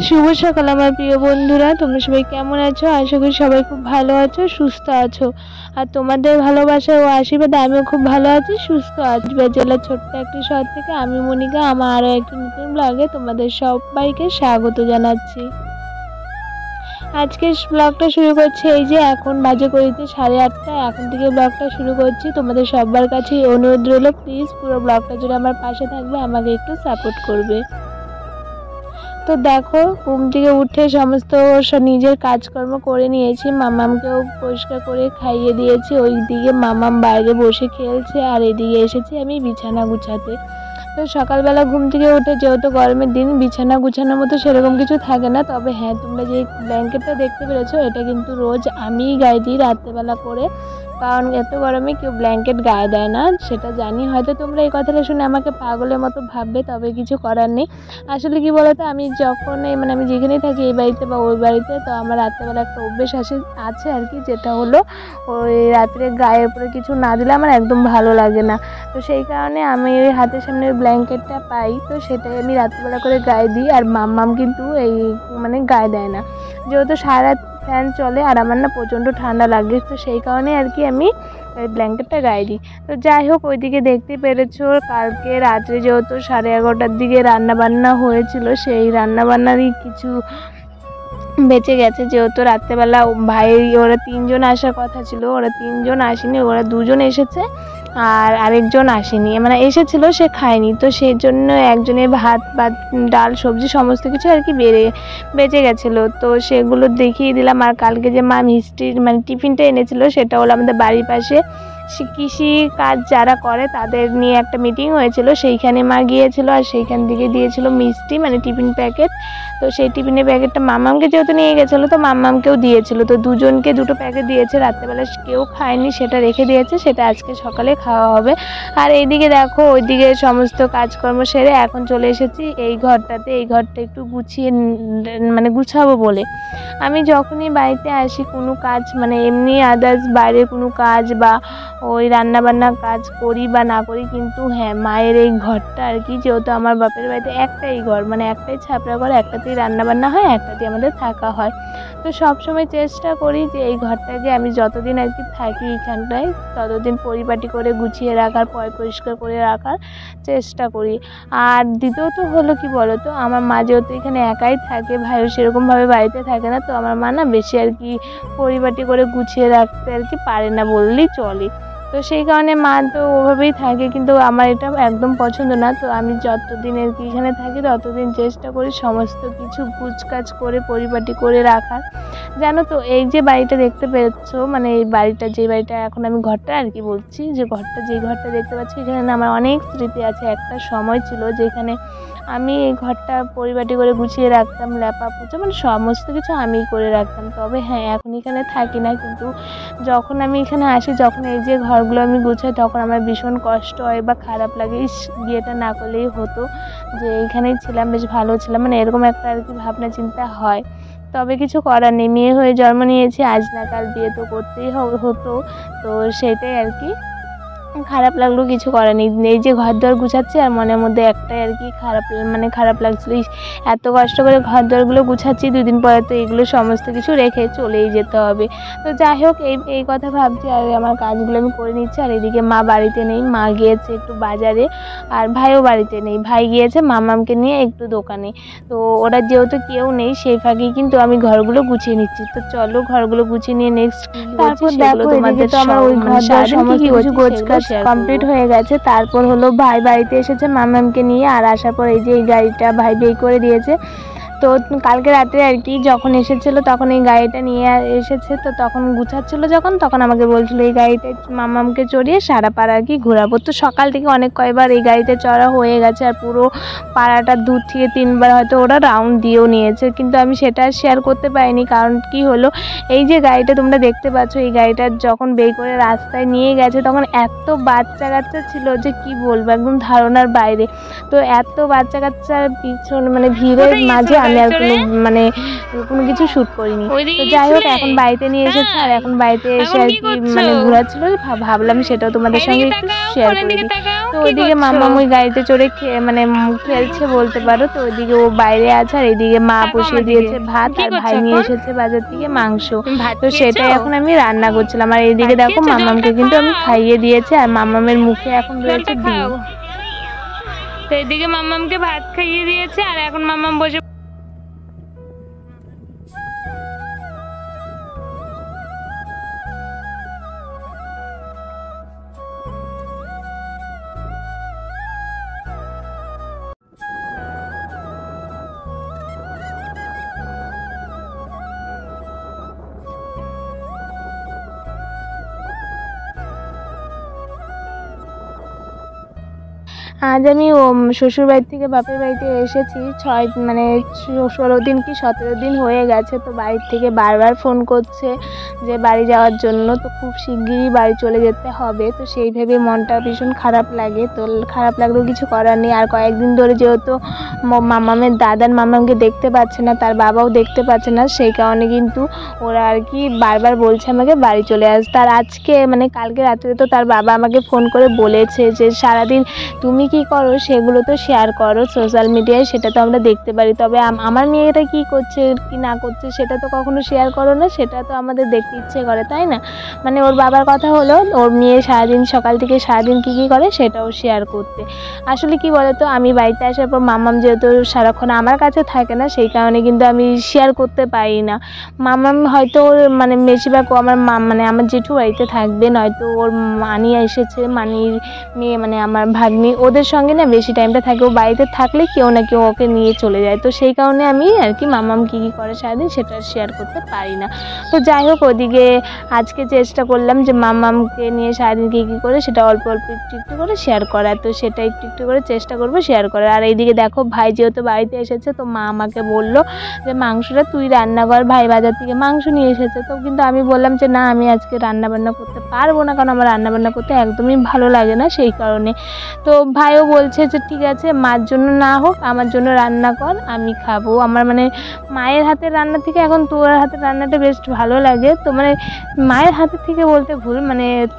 শুভ সকাল আমার প্রিয় বন্ধুরা, তোমরা সবাই কেমন আছো? আশা করি সবাই খুব ভালো আছো, সুস্থ আছো। আর তোমাদের ভালোবাসা ও আশীর্বাদে আমিও খুব ভালো আছি, সুস্থ আছি। জেলার ছোট্ট একটি শহর থেকে আমি মনিকা আমার আরও একটি নতুন ব্লগে তোমাদের সবাইকে স্বাগত জানাচ্ছি। আজকে ব্লগটা শুরু করছি, এই যে এখন বাজে করিতে 8:30, এখন থেকে ব্লগটা শুরু করছি। তোমাদের সবার কাছে অনুরোধ রইল, প্লিজ পুরো ব্লগটা জুড়ে আমার পাশে থাকবে, আমাকে একটু সাপোর্ট করবে। তো দেখো, ঘুম থেকে উঠে সমস্ত নিজের কাজকর্ম করে নিয়েছি, মামামকেও পরিষ্কার করে খাইয়ে দিয়েছি। ওইদিকে মামাম বাইরে বসে খেলছে আর এদিকে এসেছি আমি বিছানা গুছাতে। তো সকালবেলা ঘুম থেকে উঠে, যেহেতু গরমের দিন, বিছানা গুছানোর মতো সেরকম কিছু থাকে না। তবে হ্যাঁ, তোমরা যে ব্ল্যাঙ্কেটটা দেখতে পেরেছো, এটা কিন্তু রোজ আমিই গায়ে দিই রাত্রেবেলা করে, কারণ এত গরমে কেউ ব্ল্যাঙ্কেট গায়ে দেয় না, সেটা জানি। হয়তো তোমরা এই কথাটা শুনে আমাকে পাগলের মতো ভাববে, তবে কিছু করার নেই। আসলে কি বলতো, আমি যখন আমি যেখানেই থাকি, এই বাড়িতে বা ওই বাড়িতে, তো আমার রাত্রেবেলা একটা অভ্যেস আছে আর কি, যেটা হলো ওই রাত্রে গায়ের উপরে কিছু না দিলে আমার একদম ভালো লাগে না। তো সেই কারণে আমি ওই হাতের সামনে ব্ল্যাঙ্কেটটা পাই, তো সেটাই আমি রাত্রেবেলা করে গায়ে দিই। আর মাম্মাম কিন্তু এই গায়ে দেয় না, যেহেতু সারা ফ্যান চলে আর আমার না প্রচণ্ড ঠান্ডা লাগে, তো সেই কারণে আর কি আমি এই ব্ল্যাঙ্কেটটা গায়ে দিই। তো যাই হোক, ওইদিকে দেখতে পেরেছো, কালকে রাত্রে যেহেতু 11:30টার দিকে রান্নাবান্না হয়েছিল, সেই রান্নাবান্নারই কিছু বেঁচে গেছে। যেহেতু রাত্রেবেলা ভাই ওরা 3জন আসার কথা ছিল, ওরা 3জন আসেনি, ওরা 2জন এসেছে আর আরেকজন আসেনি, এসেছিল, সে খায়নি। তো সেই জন্য একজনের ভাত বা ডাল সবজি সমস্ত কিছু আর কি বেঁচে গেছিলো, তো সেগুলো দেখিয়ে দিলাম। আর কালকে যে মা মিষ্টির টিফিনটা এনেছিল, সেটা হলো আমাদের বাড়ির পাশে কৃষি কাজ যারা করে তাদের নিয়ে একটা মিটিং হয়েছিল, সেইখানে মা গিয়েছিল আর সেইখান থেকে দিয়েছিল মিষ্টি, টিফিন প্যাকেট। তো সেই টিফিনের প্যাকেটটা মাম্মামকে যেহেতু নিয়ে গেছিলো, তো মাম্মামকেও দিয়েছিল। তো 2জনকে 2টো প্যাকেট দিয়েছে, রাত্রেবেলা কেউ খায়নি, সেটা রেখে দিয়েছে, সেটা আজকে সকালে খাওয়া হবে। আর এইদিকে দেখো, ওইদিকে সমস্ত কাজকর্ম সেরে এখন চলে এসেছি এই ঘরটাতে। এই ঘরটা একটু গুছিয়ে গুছাবো বলে। আমি যখনই বাড়িতে আসি কোনো কাজ এমনি আদার্স বাইরের কোনো কাজ বা ওই রান্নাবান্না কাজ করি বা না করি, কিন্তু হ্যাঁ, মায়ের এই ঘরটা আর কি, যেহেতু আমার বাপের বাড়িতে একটাই ঘর, একটাই ছাপড়া ঘর, একটাতেই রান্নাবান্না হয়, একটাতেই আমাদের থাকা হয়। তো সবসময় চেষ্টা করি যে এই ঘরটাকে আমি যতদিন আর কি থাকি এখানটায়, ততদিন পরিপাটি করে গুছিয়ে রাখার, পরিষ্কার করে রাখার চেষ্টা করি। আর দ্বিতীয়ত হলো কি বলতো, আমার মা যেহেতু এখানে একাই থাকে, ভাইও সেরকমভাবে বাড়িতে থাকে না, তো আমার মা না বেশি আর কি পরিপাটি করে গুছিয়ে রাখতে আর কি পারে না বললেই চলে। তো সেই কারণে মা তো ওভাবেই থাকে, কিন্তু আমার এটা একদম পছন্দ না। তো আমি যতদিন আর কি এখানে থাকি, ততদিন চেষ্টা করি সমস্ত কিছু গুছকাজ করে পরিপাটি করে রাখার। জানো তো, এই যে বাড়িটা দেখতে পেয়েছো, এই বাড়িটা, যে বাড়িটা এখন আমি ঘরটা আর কি বলছি, যে ঘরটা দেখতে পাচ্ছি, এখানে না আমার অনেক স্মৃতি আছে। একটা সময় ছিল যেখানে আমি এই ঘরটা পরিপাটি করে গুছিয়ে রাখতাম, লেপা পুচো সমস্ত কিছু আমিই করে রাখতাম। তবে হ্যাঁ, এখন এখানে থাকি না, কিন্তু যখন আমি এখানে আসি, যখন এই যে ঘরগুলো আমি গুছাই, তখন আমার ভীষণ কষ্ট হয় বা খারাপ লাগে, বিয়েটা না করলেই হতো, যে এইখানেই ছিলাম, বেশ ভালো ছিলাম, এরকম একটা আর কি ভাবনা চিন্তা হয়। তবে কিছু করার নেই, মেয়ে হয়ে জন্ম নিয়েছি, আজ না কাল বিয়ে তো করতেই হতো। তো সেটাই আর কি, খারাপ লাগলো, কিছু করার নেই। এই যে ঘর দর গুছাচ্ছি আর মনের মধ্যে একটাই আর কি খারাপ লাগছিল, এত কষ্ট করে ঘর দরগুলো গুছাচ্ছি, 2 দিন পরে তো এগুলো সমস্ত কিছু রেখে চলেই যেতে হবে। তো যাই হোক, এই কথা ভাবছি আর আমার কাজগুলো আমি করে নিচ্ছি। আর এদিকে মা বাড়িতে নেই, মা গিয়েছে একটু বাজারে, আর ভাইও বাড়িতে নেই, ভাই গিয়েছে মামামকে নিয়ে একটু দোকানে। তো ওরা যেহেতু কেউ নেই, সেই ফাঁকেই কিন্তু আমি ঘরগুলো গুছিয়ে নিচ্ছি। তো চলো ঘরগুলো গুছিয়ে নিয়ে নেক্সট তারপর দেখো, তোমাদের তো আমার ওই ঘর সমস্ত কিছু গোছগাছ কমপ্লিট হয়ে গেছে। তারপর হলো ভাই বাড়িতে এসেছে মামামকে নিয়ে, আর আসার পর এই যে এই গাড়িটা ভাই বের করে দিয়েছে। তো কালকে রাত্রে আর কি যখন এসেছিলো তখন এই গাড়িটা নিয়ে এসেছে, তো তখন গুছাচ্ছিলো তখন আমাকে বলছিল এই গাড়িতে মামামকে চড়িয়ে সারা পাড়া আর কি ঘোরাবো। তো সকাল থেকে অনেক কয়বার এই গাড়িতে চড়া হয়ে গেছে, আর পুরো পাড়াটা 2 থেকে 3বার হয়তো ওরা রাউন্ড দিয়েও নিয়েছে, কিন্তু আমি সেটা শেয়ার করতে পারিনি। কারণ কি হলো, এই যে গাড়িটা তোমরা দেখতে পাচ্ছ, এই গাড়িটা যখন বের করে রাস্তায় নিয়ে গেছে তখন এত বাচ্চা কাচ্চা ছিল যে কি বলবো, একদম ধারণার বাইরে। তো এত বাচ্চা কাচ্চার পিছনে মানে ভিড়ের মাঝে আমি আর কোনো কিছু শুট করিনি। তো যাই হোক, এখন বাড়িতে নিয়ে এসেছে, আর এখন বাড়িতে এসে আর কি ঘোরাচ্ছিল, ভাবলাম সেটাও তোমাদের সঙ্গে একটু শেয়ার করে দিই। তো ওইদিকে মাম্মাম ওই গাড়িতে চড়ে খেলছে বলতে পারো। তো ওইদিকে ও বাইরে আছে, আর এইদিকে মা বসিয়ে দিয়েছে ভাত, আর ভাই নিয়ে এসেছে বাজার থেকে মাংস। তো সেটাই এখন আমি রান্না করছিলাম। আর এইদিকে দেখো মাম্মামকে কিন্তু আমি খাইয়ে দিয়েছি, আর মাম্মামের মুখে এখন রয়েছে ডিম। তো এদিকে মাম্মামকে ভাত খাইয়ে দিয়েছে, আর এখন মাম্মাম বসে আজ আমি শ্বশুর বাড়ি থেকে বাপের বাড়িতে এসেছি 16 দিন কি 17 দিন হয়ে গেছে। তো বাড়ির থেকে বারবার ফোন করছে যে বাড়ি যাওয়ার জন্য, তো খুব শিগগিরই বাড়ি চলে যেতে হবে। তো সেই ভেবে মনটা ভীষণ খারাপ লাগে। তো খারাপ লাগলেও কিছু করার নেই। আর কয়েকদিন ধরে যেহেতু মামামের দাদার মামামকে দেখতে পাচ্ছে না, তার বাবাও দেখতে পাচ্ছে না, সেই কারণে কিন্তু ওরা আর কি বারবার বলছে আমাকে বাড়ি চলে আসতে। আর আজকে কালকে রাত্রে তো তার বাবা আমাকে ফোন করে বলেছে যে সারাদিন তুমি কি করো সেগুলো তো শেয়ার করো সোশ্যাল মিডিয়ায়, সেটা তো আমরা দেখতে পারি, তবে আমার মেয়েটা কি করছে কি না করছে সেটা তো কখনো শেয়ার করো না, সেটা তো আমাদের দেখতে ইচ্ছে করে, তাই না? ওর বাবার কথা হলো ওর মেয়ে সারাদিন সকাল থেকে সারাদিন কি করে সেটাও শেয়ার করতে। আসলে কি বলতো, আমি বাড়িতে আসার পর মাম্মাম যেহেতু সারাক্ষণ আমার কাছে থাকে না, সেই কারণে কিন্তু আমি শেয়ার করতে পারি না। মাম্মাম হয়তো ওর বেশিরভাগ আমার আমার জেঠু বাড়িতে থাকবে, নয়তো ওর মানি এসেছে, মানির মেয়ে আমার ভাগ্নি, ওদের সঙ্গে না বেশি টাইমটা থাকে। ও বাড়িতে থাকলে কেউ না কেউ ওকে নিয়ে চলে যায়। তো সেই কারণে আমি আর কি মাম্মাম কি করে সারাদিন সেটা শেয়ার করতে পারি না। তো যাই হোক, ওদিকে আজকে চেষ্টা করলাম যে মাম্মামকে নিয়ে সারাদিন কি করে সেটা অল্প অল্প একটু করে শেয়ার করার, তো সেটা একটু করে চেষ্টা করবো শেয়ার করার। আর এইদিকে দেখো ভাই যেহেতু বাড়িতে এসেছে, তো মা আমাকে বললো যে মাংসটা তুই রান্না কর, ভাই বাজার থেকে মাংস নিয়ে এসেছে। তো কিন্তু আমি বললাম যে না, আমি আজকে রান্না বান্না করতে পারবো না, কারণ আমার রান্না বান্না করতে একদমই ভালো লাগে না, সেই কারণে। তো ভাইও বলছে যে ঠিক আছে, মার জন্য না হোক আমার জন্য রান্না কর, আমি খাবো। আমার মায়ের হাতের রান্না থেকে এখন তোর হাতের রান্নাটা বেশ ভালো লাগে। তো মায়ের হাতের থেকে বলতে ভুল,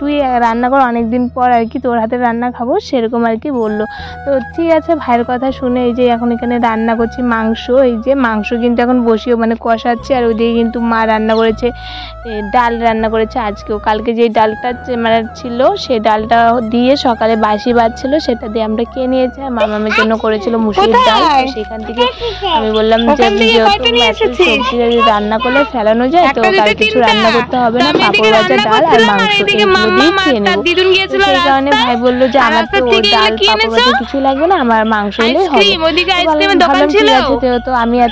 তুই রান্না কর, অনেকদিন পর আর কি তোর হাতের রান্না খাবো, সেরকম আর কি বললো। তো ঠিক আছে, ভাইয়ের কথা শুনে এই যে এখন এখানে রান্না করছি মাংস। এই যে মাংস কিন্তু এখন বসিয়েও কষাচ্ছি। আর ওইদিকে কিন্তু মা রান্না করেছে ডাল রান্না করেছে আজকেও। কালকে যে ডালটা ছিল সেই ডালটা দিয়ে সকালে বাসি ভাত ছিল, সেটা দিয়ে আমরা খেয়ে নিয়েছি। আর মামামের জন্য করেছিল মুসুরির ডাল। সেখান থেকে আমি বললাম যে যেহেতু সবজি রান্না করলে ফেলানো যায়, তো কাল কিছু রান্না করতে হবে না, পাঁপড় ভাজা, ডাল আর মাংস এগুলো দিয়ে খেয়ে নেবো। সেই কারণে ভাই বললো যে আমার তো ডাল পাঁপড় ভাজা কিছু লাগবে না, আমার মাংস হলেই হবে। ভাবলাম ঠিক আছে, যেহেতু আমি আর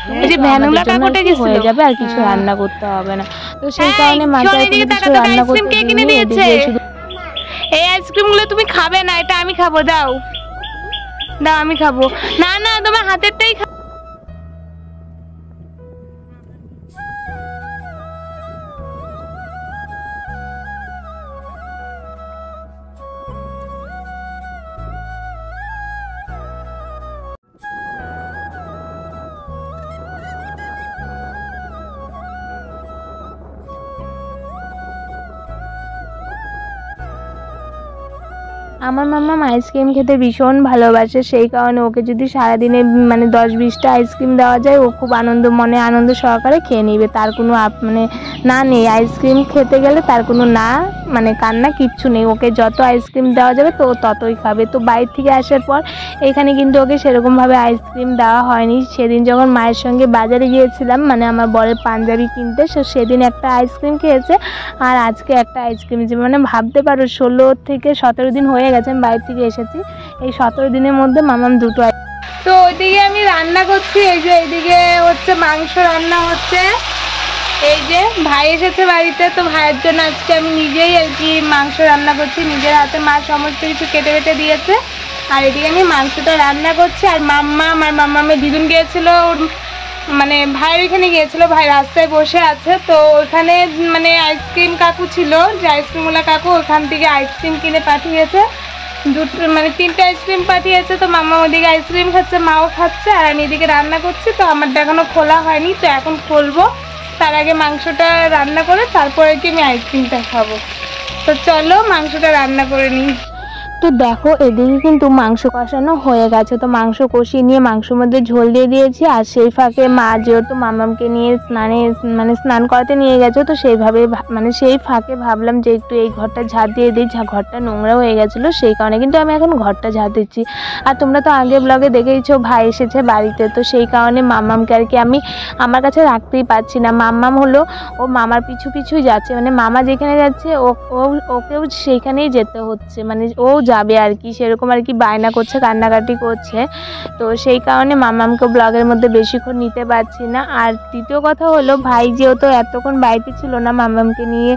হয়ে যাবে, আর কিছু রান্না করতে হবে না। তো সেই কারণে মাকে কিছু রান্না করতে শুধু এই আইসক্রিমগুলো তুমি খাবে না, এটা আমি খাবো, দাও দাও আমি খাবো। না না, তোমার হাতেরটাই খাবো। আমার মাম্মাম আইসক্রিম খেতে ভীষণ ভালোবাসে, সেই কারণে ওকে যদি সারাদিনে 10-20টা আইসক্রিম দেওয়া যায়, ও খুব মনে আনন্দ সহকারে খেয়ে নিবে। তার কোনো না নেই, আইসক্রিম খেতে গেলে তার কোনো না কান্না কিচ্ছু নেই। ওকে যত আইসক্রিম দেওয়া যাবে তো ততই খাবে। তো বাইরে থেকে আসার পর এখানে কিন্তু ওকে সেরকমভাবে আইসক্রিম দেওয়া হয়নি। সেদিন যখন মায়ের সঙ্গে বাজারে গিয়েছিলাম আমার বরের পাঞ্জাবি কিনতে, সেদিন একটা আইসক্রিম খেয়েছে, আর আজকে একটা আইসক্রিম। ভাবতে পারো 16 থেকে 17 দিন হয়ে গেছে আমি বাইরে থেকে এসেছি, এই 17 দিনের মধ্যে মামাম দুটো তো ওইদিকে আমি রান্না করছি, এই যে এইদিকে হচ্ছে মাংস রান্না হচ্ছে। এই যে ভাই এসেছে বাড়িতে, তো ভাইয়ের জন্য আজকে আমি নিজেই আর কি মাংস রান্না করছি, নিজের হাতে মা সমস্ত কিছু কেটে বেটে দিয়েছে। আর এদিকে আমি মাংসটা রান্না করছি। আর মাম্মামের দিদুন গিয়েছিল, মানে ভাইয়ের এখানে গিয়েছিল, ভাই রাস্তায় বসে আছে। তো ওখানে মানে আইসক্রিম কাকু ছিল, যে আইসক্রিমওয়ালা কাকু, ওখান থেকে আইসক্রিম কিনে পাঠিয়েছে, মানে 3টে আইসক্রিম পাঠিয়েছে। তো মাম্মা ওদিকে আইসক্রিম খাচ্ছে, মাও খাচ্ছে, আর আমি এদিকে রান্না করছি। তো আমারটা এখনো খোলা হয়নি, তো এখন খুলবো। তার আগে মাংসটা রান্না করে তারপরে কি আমি আইসক্রিমটা খাবো। তো চলো মাংসটা রান্না করে নিই। তো দেখো এদিকে কিন্তু মাংস কষানো হয়ে গেছে। তো মাংস কষিয়ে নিয়ে মাংসের মধ্যে ঝোল দিয়ে দিয়েছি। আর সেই ফাঁকে মা যেহেতু মামামকে নিয়ে স্নান করাতে নিয়ে গেছে, তো সেইভাবে মানে সেই ফাঁকে ভাবলাম যে একটু এই ঘরটা ঝাড় দিয়ে দিই, ঘরটা নোংরা হয়ে গেছিলো, সেই কারণে কিন্তু আমি এখন ঘরটা ঝাড় দিচ্ছি। আর তোমরা তো আগে ব্লগে দেখেইছো ভাই এসেছে বাড়িতে, তো সেই কারণে মামামকে আর কি আমি আমার কাছে রাখতেই পারছি না। মামাম হলো ও মামার পিছু পিছুই যাচ্ছে, মানে মামা যেখানে যাচ্ছে ওকেও সেইখানেই যেতে হচ্ছে, মানে ও যাবে আর কি, সেরকম আর কি বায়না করছে, কান্নাকাটি করছে। তো সেই কারণে মামামকে ব্লগের মধ্যে বেশিক্ষণ নিতে পারছি না। আর দ্বিতীয় কথা হলো ভাই যেহেতু এতক্ষণ বাড়িতে ছিল না, মামামকে নিয়ে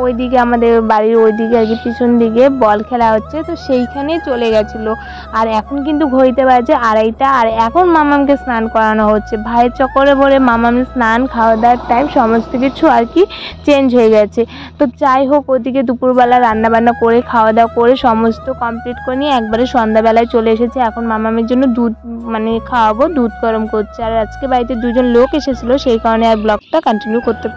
ওইদিকে আমাদের বাড়ির ওইদিকে আর কি পিছন দিকে বল খেলা হচ্ছে, তো সেইখানেই চলে গেছিলো। আর এখন কিন্তু ঘড়িতে বাজে 2:30, আর এখন মামামকে স্নান করানো হচ্ছে। ভাইয়ের চক্করে বলে মামামের স্নান, খাওয়া দাওয়ার টাইম সমস্ত কিছু আর কি চেঞ্জ হয়ে গেছে। তো যাই হোক, ওদিকে দুপুরবেলা রান্নাবান্না করে খাওয়া দাওয়া করে সমস্ত কমপ্লিট করে নিয়ে একবারে সন্ধ্যাবেলায় চলে এসেছে। এখন মামামের জন্য দুধ মানে খাওয়াবো, দুধ গরম করছে। আর আজকে বাড়িতে 2জন লোক এসেছিলো, সেই কারণে আর ব্লগটা কন্টিনিউ করতে পারি।